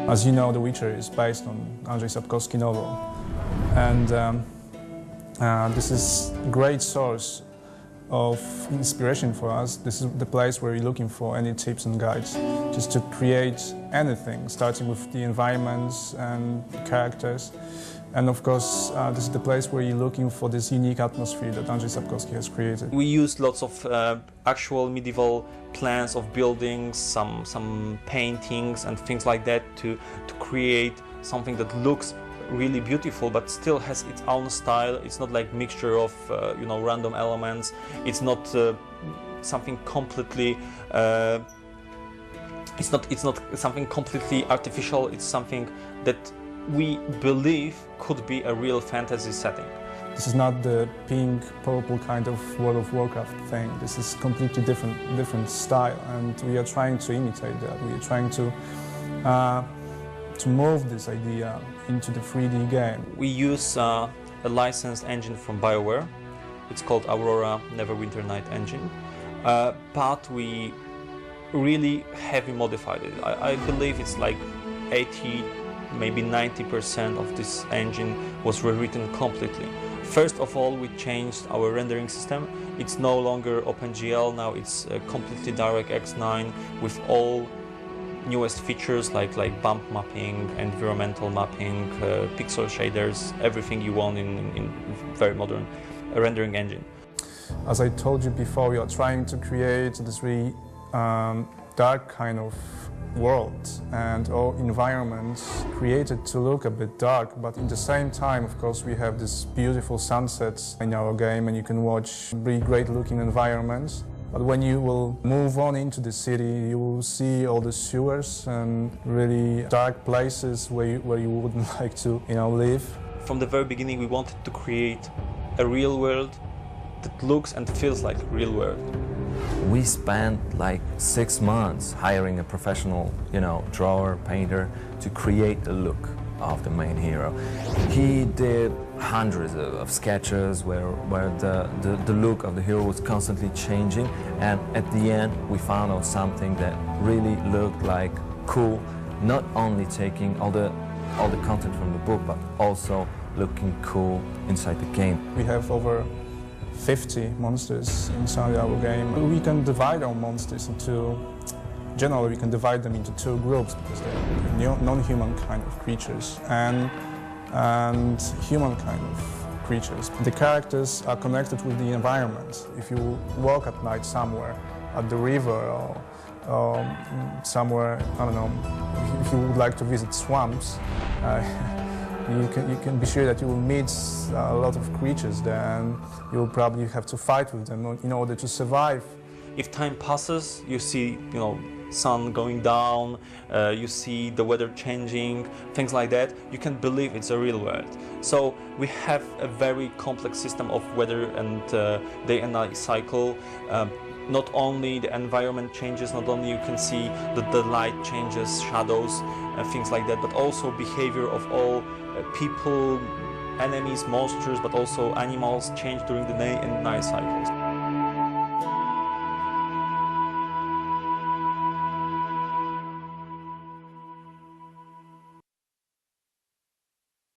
As you know, The Witcher is based on Andrzej Sapkowski's novel, and this is a great source of inspiration for us. This is the place where you're looking for any tips and guides, just to create anything, starting with the environments and the characters. And of course, this is the place where you're looking for this unique atmosphere that Andrzej Sapkowski has created. We used lots of actual medieval plans of buildings, some paintings and things like that to create something that looks really beautiful but still has its own style. It's not like mixture of random elements. It's not something completely it's not something completely artificial. It's something that we believe could be a real fantasy setting. This is not the pink, purple kind of World of Warcraft thing. This is completely different style, and we are trying to imitate that. We are trying to move this idea into the 3D game. We use a licensed engine from BioWare. It's called Aurora Neverwinter Night engine, but we really heavily modified it. I believe it's like 80, maybe 90% of this engine was rewritten completely. First of all, we changed our rendering system. It's no longer OpenGL, now it's completely DirectX 9 with all newest features like bump mapping, environmental mapping, pixel shaders, everything you want in very modern rendering engine. As I told you before, we are trying to create this really dark kind of world and all environments created to look a bit dark, but in the same time, of course, we have this beautiful sunsets in our game, and you can watch really great looking environments. But when you will move on into the city, you will see all the sewers and really dark places where you wouldn't like to live. From the very beginning, we wanted to create a real world that looks and feels like a real world. We spent like 6 months hiring a professional, drawer, painter to create the look of the main hero. He did hundreds of sketches where the look of the hero was constantly changing, and at the end we found out something that really looked like cool, not only taking all the content from the book, but also looking cool inside the game. We have over 50 monsters inside our game. We can divide our monsters into, generally we can divide them into 2 groups, because they're non-human kind of creatures and human kind of creatures. The characters are connected with the environment. If you walk at night somewhere, at the river or somewhere, I don't know, if you would like to visit swamps, you can be sure that you will meet a lot of creatures there, and you will probably have to fight with them in order to survive. If time passes, you see, sun going down, you see the weather changing, things like that, you can believe it's a real world. So we have a very complex system of weather and day and night cycle. Not only the environment changes, not only you can see that the light changes, shadows, things like that, but also behavior of all people, enemies, monsters, but also animals change during the day and night cycles.